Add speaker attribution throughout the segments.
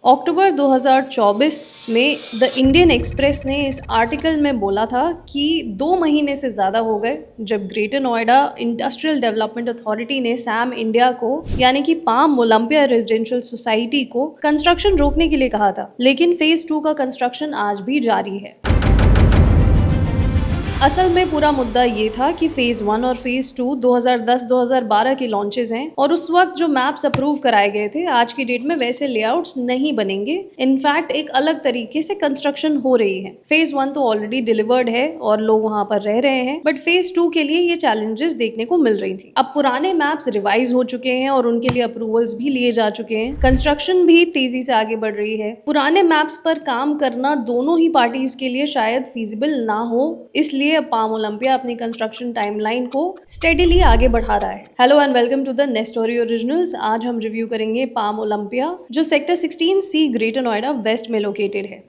Speaker 1: अक्टूबर 2024 में the Indian express ने इस आर्टिकल में बोला था कि 2 महीने से ज़्यादा हो गए जब greater Noida industrial development authority ने सैम इंडिया को यानी कि पाम ओलंपिया रेजिडेंशियल सोसाइटी को कंस्ट्रक्शन रोकने के लिए कहा था, लेकिन फेज 2 का कंस्ट्रक्शन आज भी जारी है। असल में पूरा मुद्दा ये था कि फेज 1 और फेज 2 2010-2012 के लॉन्चेस हैं और उस वक्त जो मैप्स अप्रूव कराए गए थे आज की डेट में वैसे लेआउट्स नहीं बनेंगे। इनफैक्ट एक अलग तरीके से कंस्ट्रक्शन हो रही है। फेज 1 तो ऑलरेडी डिलीवर्ड है और लोग वहां पर रह रहे हैं, बट फेज 2 के लिए ये चैलेंजेस देखने को मिल रही थी। अब पुराने मैप्स रिवाइज हो चुके हैं और उनके लिए अप्रूवल्स भी लिए जा चुके हैं। कंस्ट्रक्शन भी तेजी से आगे बढ़ रही है। पुराने मैप्स पर काम करना दोनों ही पार्टीज के लिए शायद फीजिबल ना हो, इसलिए अब पाम ओलंपिया अपनी कंस्ट्रक्शन टाइमलाइन को स्टेडीली आगे बढ़ा रहा है। Hello and welcome to the Nestory originals. आज हम रिव्यू करेंगे पाम ओलंपिया जो sector 16C Greater Noida West में लोकेटेड है।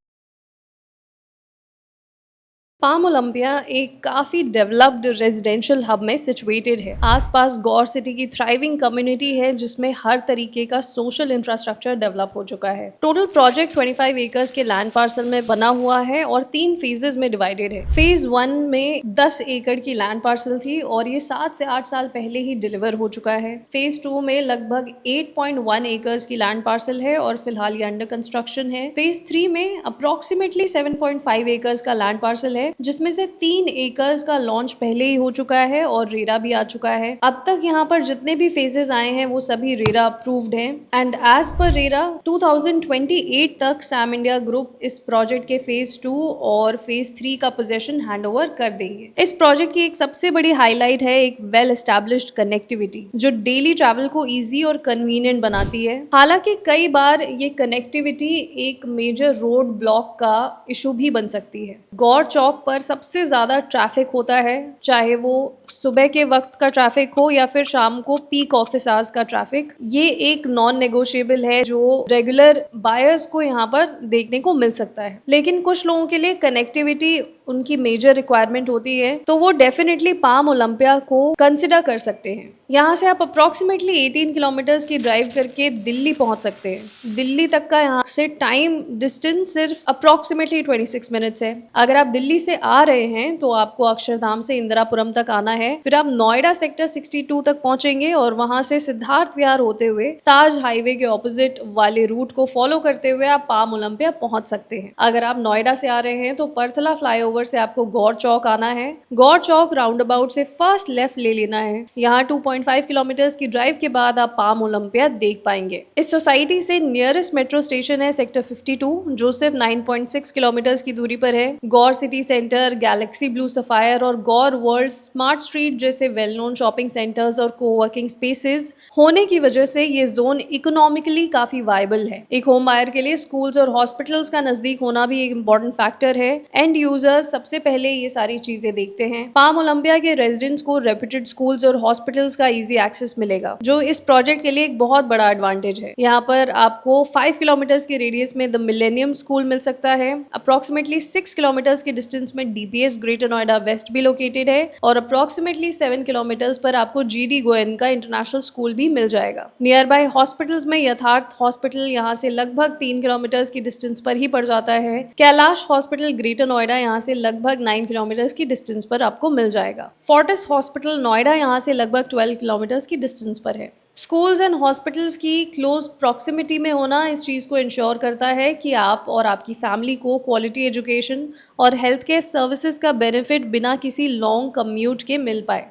Speaker 1: पाम ओलंपिया एक काफी डेवलप्ड रेजिडेंशियल हब में सिचुएटेड है। आसपास गौर सिटी की थ्राइविंग कम्युनिटी है जिसमें हर तरीके का सोशल इंफ्रास्ट्रक्चर डेवलप हो चुका है। टोटल प्रोजेक्ट 25 एकर्स के लैंड पार्सल में बना हुआ है और 3 फेजेस में डिवाइडेड है। फेज 1 में 10 एकड़ की लैंड पार्सल थी और ये 7 से 8 साल पहले ही डिलीवर हो चुका है। फेज 2 में लगभग 8.1 एकर्स की लैंड पार्सल है और फिलहाल ये अंडर कंस्ट्रक्शन है। फेज 3 में अप्रोक्सीमेटली 7.5 एकर्स का लैंड पार्सल है जिसमें से 3 एकर्स का लॉन्च पहले ही हो चुका है और रेरा भी आ चुका है। अब तक यहाँ पर जितने भी फेजेस आए हैं वो सभी रेरा अप्रूव्ड हैं एंड एज पर रेरा 2028 तक सैम इंडिया ग्रुप इस प्रोजेक्ट के फेज 2 और फेज 3 का पोजेशन हैंडओवर कर देंगे। इस प्रोजेक्ट की एक सबसे बड़ी हाईलाइट है एक वेल एस्टैब्लिश्ड कनेक्टिविटी जो डेली ट्रैवल को ईजी और कन्वीनियंट बनाती है। हालांकि कई बार ये कनेक्टिविटी एक मेजर रोड ब्लॉक का इशू भी बन सकती है। गौर चौक पर सबसे ज्यादा ट्रैफिक होता है, चाहे वो सुबह के वक्त का ट्रैफिक हो या फिर शाम को पीक ऑफिस आवर्स का ट्रैफिक। ये एक नॉन नेगोशिएबल है जो रेगुलर बायर्स को यहाँ पर देखने को मिल सकता है। लेकिन कुछ लोगों के लिए कनेक्टिविटी उनकी मेजर रिक्वायरमेंट होती है तो वो डेफिनेटली पाम ओलंपिया को कंसिडर कर सकते हैं। यहाँ से आप अप्रोक्सीमेटली 18 किलोमीटर्स की ड्राइव करके दिल्ली पहुंच सकते हैं। दिल्ली तक का यहाँ से टाइम डिस्टेंस सिर्फ अप्रोक्सीमेटली 26 मिनट्स है। अगर आप दिल्ली से आ रहे हैं तो आपको अक्षरधाम से इंदिरापुरम तक आना है, फिर आप नोएडा सेक्टर 62 तक पहुंचेंगे और वहां से सिद्धार्थ विहार होते हुए ताज हाईवे के ऑपोजिट वाले रूट को फॉलो करते हुए आप पाम ओलंपिया पहुंच सकते हैं। अगर आप नोएडा से आ रहे हैं तो परथला फ्लाईओवर से आपको गौर चौक आना है। गौर चौक राउंड अबाउट से फर्स्ट लेफ्ट ले लेना है। यहाँ 2.5 किलोमीटर्स की ड्राइव के बाद आप पाम ओलंपिया देख पाएंगे। इस सोसाइटी से नियरेस्ट मेट्रो स्टेशन है सेक्टर 52 जो सिर्फ 9.6 किलोमीटर्स की दूरी पर है। Gaur City centre, Galaxy Blue Sapphire और गौर वर्ल्ड स्मार्ट स्ट्रीट जैसे वेल नोन शॉपिंग सेंटर्स और कोवर्किंग स्पेसेस होने की वजह से ये जोन इकोनॉमिकली काफी वायबल है। एक होम बायर के लिए स्कूल्स और हॉस्पिटल्स का नजदीक होना भी एक इंपॉर्टेंट फैक्टर है। एंड यूजर्स सबसे पहले ये सारी चीजें देखते हैं। पाम ओलंपिया के रेजिडेंट्स को रेप्यूटेड स्कूल्स और हॉस्पिटल्स का इजी एक्सेस मिलेगा जो इस प्रोजेक्ट के लिए एक बहुत बड़ा एडवांटेज है। यहाँ पर आपको 5 किलोमीटर्स के रेडियस में द मिलेनियम स्कूल मिल सकता है। अप्रोक्सीमेटली 6 किलोमीटर्स के डिस्टेंस में डीपीएस ग्रेटर नोएडा वेस्ट भी लोकेटेड है और अप्रोक्सीमेटली 7 किलोमीटर्स पर आपको जीडी गोयनका इंटरनेशनल स्कूल भी मिल जाएगा। नियर बाय हॉस्पिटल्स में यथार्थ हॉस्पिटल यहाँ से लगभग 3 किलोमीटर्स की डिस्टेंस पर ही पड़ जाता है। कैलाश हॉस्पिटल ग्रेटर नोएडा यहाँ से लगभग 9 किलोमीटर्स की डिस्टेंस पर आपको मिल जाएगा। फोर्टिस हॉस्पिटल नोएडा यहाँ से लगभग 12 किलोमीटर्स की डिस्टेंस पर है। स्कूल्स एंड हॉस्पिटल्स की क्लोज प्रॉक्सिमिटी में होना इस चीज़ को इंश्योर करता है कि आप और आपकी फैमिली को क्वालिटी एजुकेशन और हेल्थ केयर सर्विसेज का बेनिफिट बिना किसी लॉन्ग कम्यूट के मिल पाए।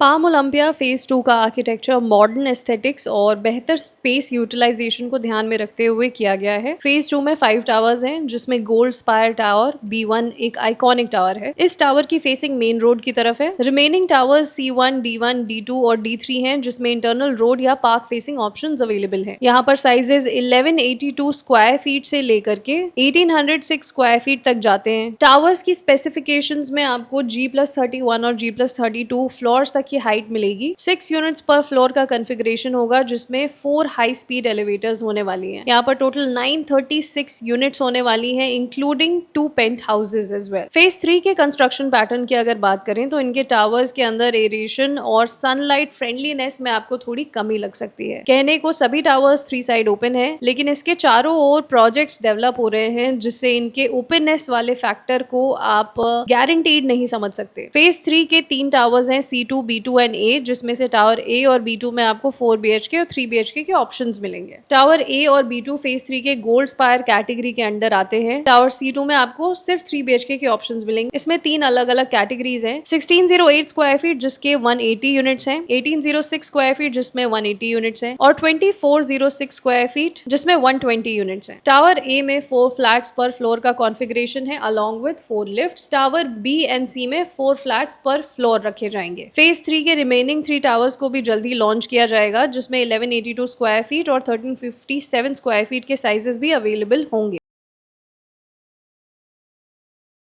Speaker 1: पाम ओलंपिया फेज 2 का आर्किटेक्चर मॉडर्न एस्थेटिक्स और बेहतर स्पेस यूटिलाइजेशन को ध्यान में रखते हुए किया गया है। फेज 2 में 5 टावर्स हैं जिसमें गोल्ड स्पायर टावर B1 एक आइकॉनिक टावर है। इस टावर की फेसिंग मेन रोड की तरफ है। Remaining towers C1, D1, D2 और D3 हैं जिसमें इंटरनल रोड या पार्क फेसिंग ऑप्शंस अवेलेबल हैं। यहाँ पर साइजेस 1182 स्क्वायर फीट से लेकर के 1806 स्क्वायर फीट तक जाते हैं। टावर्स की स्पेसिफिकेशंस में आपको G+31 और G+32 फ्लोर्स तक की हाइट मिलेगी। 6 यूनिट्स पर फ्लोर का कॉन्फ़िगरेशन होगा जिसमें 4 हाई स्पीड एलिवेटर्स होने वाली हैं। यहाँ पर टोटल 936 यूनिट्स होने वाली हैं including 2 penthouses as well. Phase 3 के कंस्ट्रक्शन पैटर्न की अगर बात करें तो इनके टावर्स के अंदर एरेशन और सनलाइट फ्रेंडलीनेस में आपको थोड़ी कमी लग सकती है। कहने को सभी टावर्स 3 साइड ओपन है, लेकिन इसके चारों ओर प्रोजेक्ट्स डेवलप हो रहे हैं जिससे इनके ओपननेस वाले फैक्टर को आप गारंटीड नहीं समझ सकते। फेज 3 के 3 टावर्स हैं C2, B2 एंड A, जिसमें से टावर A और B2 में आपको 4 BHK और 3 BHK के ऑप्शंस मिलेंगे। टावर A और B2 फेज 3 के गोल्ड स्पायर कैटेगरी के अंडर आते हैं। टावर C2 में आपको सिर्फ 3 BHK के ऑप्शंस मिलेंगे। इसमें 3 अलग अलग कैटेगरीज हैं। 1608 स्क्वायर फीट जिसके 180 यूनिट्स हैं, 1806 स्क्वायर फीट जिसमें 180 यूनिट्स हैं और 2406 स्क्वायर फीट जिसमें 120 यूनिट्स हैं। टावर A में 4 फ्लैट्स पर फ्लोर का कॉन्फ़िगरेशन है along with 4 lifts. Tower B and C में 4 फ्लैट्स पर फ्लोर रखे जाएंगे। फेज 3 के रिमेनिंग 3 टावर्स को भी जल्दी लॉन्च किया जाएगा जिसमें 1182 स्क्वायर फीट और 1357 स्क्वायर फीट के साइजेस भी अवेलेबल होंगे।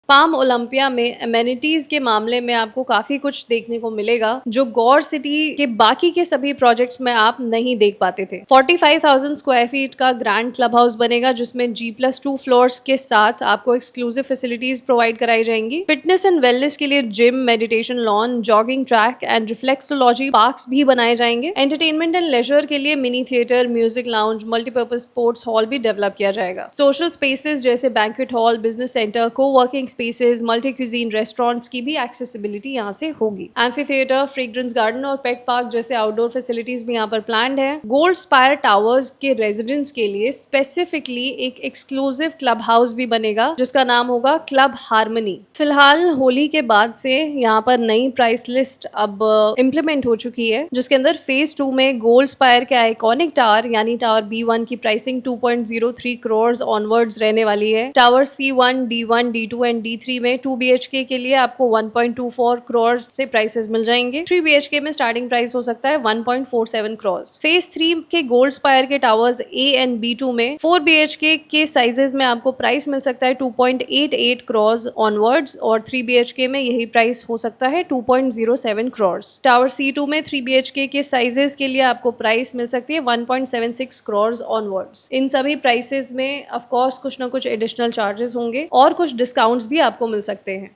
Speaker 1: पाम ओलंपिया में एमेनिटीज के मामले में आपको काफी कुछ देखने को मिलेगा जो गौर सिटी के बाकी के सभी प्रोजेक्ट्स में आप नहीं देख पाते थे। 45,000 स्क्वायर फीट का ग्रैंड क्लब हाउस बनेगा जिसमें G+2 फ्लोर्स के साथ आपको एक्सक्लूसिव फैसिलिटीज प्रोवाइड कराई जाएंगी। फिटनेस एंड वेलनेस के लिए gym, meditation lawn, jogging track and reflexology parks भी बनाए जाएंगे। एंटरटेनमेंट एंड लेजर के लिए mini theatre, music lounge, multipurpose sports hall भी डेवलप किया जाएगा। सोशल स्पेसेस जैसे banquet hall, business centre, co-working spaces, multi cuisine restaurants की भी एक्सेसिबिलिटी यहाँ से होगी। एम्फी थिएटर, फ्रेग्रेंस गार्डन और पेट पार्क जैसे आउटडोर फैसिलिटीज भी यहाँ पर प्लान्ड है। गोल्ड स्पायर टावर्स के रेजिडेंट्स के लिए स्पेसिफिकली एक एक्सक्लूसिव क्लब हाउस भी बनेगा जिसका नाम होगा क्लब हार्मनी। फिलहाल होली के बाद से यहाँ पर नई प्राइस लिस्ट अब इम्प्लीमेंट हो चुकी है जिसके अंदर फेज 2 में गोल्ड स्पायर के आइकॉनिक टावर यानी टावर B1 की प्राइसिंग 2.03 करोड़ ऑनवर्ड्स रहने वाली है। Tower C1, D1, D2 and D3 में 2 BHK के लिए आपको 1.24 करोड़ से प्राइसेस मिल जाएंगे। 3 BHK में स्टार्टिंग प्राइस हो सकता है 1.47 करोड़। फेज 3 के गोल्ड स्पायर के टावर्स A एंड B2 में 4 BHK के साइजेस में आपको प्राइस मिल सकता है 2.88 करोड़ ऑनवर्ड्स और 3 BHK में यही प्राइस हो सकता है 2.07 करोड़। टावर C2 में 3 BHK के साइजेस के लिए आपको प्राइस मिल सकती है 1.76 करोड़ ऑनवर्ड्स। इन सभी प्राइसेस में ऑफ कोर्स कुछ ना कुछ एडिशनल चार्जेस होंगे और कुछ डिस्काउंट्स भी आपको मिल सकते हैं।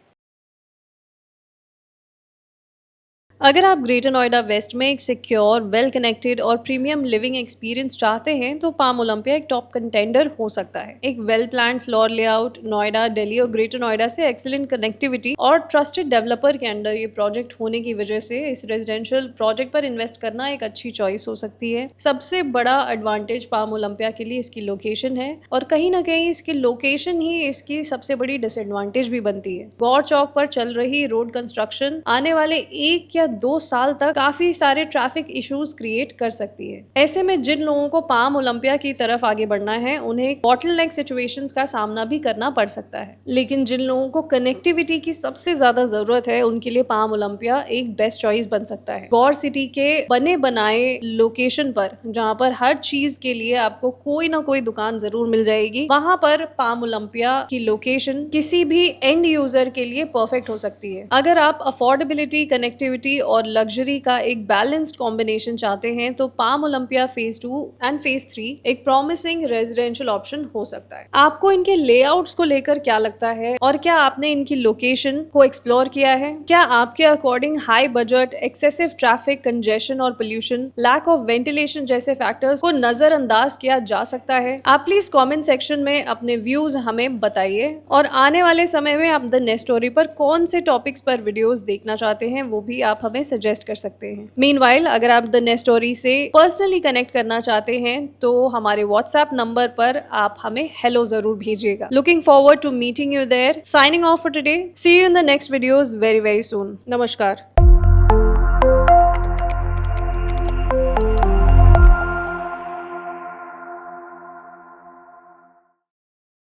Speaker 1: अगर आप ग्रेटर नोएडा वेस्ट में एक सिक्योर, वेल कनेक्टेड और प्रीमियम लिविंग एक्सपीरियंस चाहते हैं तो पाम ओलंपिया एक टॉप कंटेंडर हो सकता है। एक well planned floor layout, Noida, Delhi और ग्रेटर नोएडा से एक्सीलेंट कनेक्टिविटी और ट्रस्टेड डेवलपर के अंडर ये प्रोजेक्ट होने की वजह से इस रेजिडेंशियल प्रोजेक्ट पर इन्वेस्ट करना एक अच्छी चॉइस हो सकती है। सबसे बड़ा एडवांटेज पाम ओलंपिया के लिए इसकी लोकेशन है और कहीं ना कहीं इसकी लोकेशन ही इसकी सबसे बड़ी डिसएडवांटेज भी बनती है। गौर चौक पर चल रही रोड कंस्ट्रक्शन आने वाले 1 या 2 साल तक काफी सारे ट्रैफिक इश्यूज क्रिएट कर सकती है। ऐसे में जिन लोगों को पाम ओलंपिया की तरफ आगे बढ़ना है उन्हें बॉटलनेक सिचुएशंस का सामना भी करना पड़ सकता है, लेकिन जिन लोगों को कनेक्टिविटी की सबसे ज्यादा जरूरत है उनके लिए पाम ओलंपिया एक बेस्ट चॉइस बन सकता है। गौर सिटी के बने बनाए लोकेशन पर जहाँ पर हर चीज के लिए आपको कोई ना कोई दुकान जरूर मिल जाएगी, वहां पर पाम ओलंपिया की लोकेशन किसी भी एंड यूजर के लिए परफेक्ट हो सकती है। अगर आप अफोर्डेबिलिटी, कनेक्टिविटी और लग्जरी का एक बैलेंस्ड कॉम्बिनेशन चाहते हैं तो palm Olympia phase 2 and phase 3 एक प्रॉमिसिंग रेजिडेंशियल ऑप्शन हो सकता है। आपको इनके लेआउट्स को लेकर क्या लगता है और क्या आपने इनकी लोकेशन को एक्सप्लोर किया है? क्या आपके according high budget, excessive traffic, congestion और पोल्यूशन, लैक ऑफ वेंटिलेशन जैसे फैक्टर्स को नजरअंदाज किया जा सकता है? आप प्लीज कमेंट सेक्शन में अपने व्यूज हमें बताइए और आने वाले समय में आप द नेक्स्ट स्टोरी पर कौन से टॉपिक्स पर वीडियोस देखना चाहते हैं वो भी आप हमें सजेस्ट कर सकते हैं। मीनवाइल अगर आप द नेक्स्ट स्टोरी से पर्सनली कनेक्ट करना चाहते हैं तो हमारे व्हाट्सएप नंबर पर आप हमें हेलो जरूर भेजिएगा। Looking forward to meeting you there. Signing off for today. See you in the next videos very very soon. नमस्कार।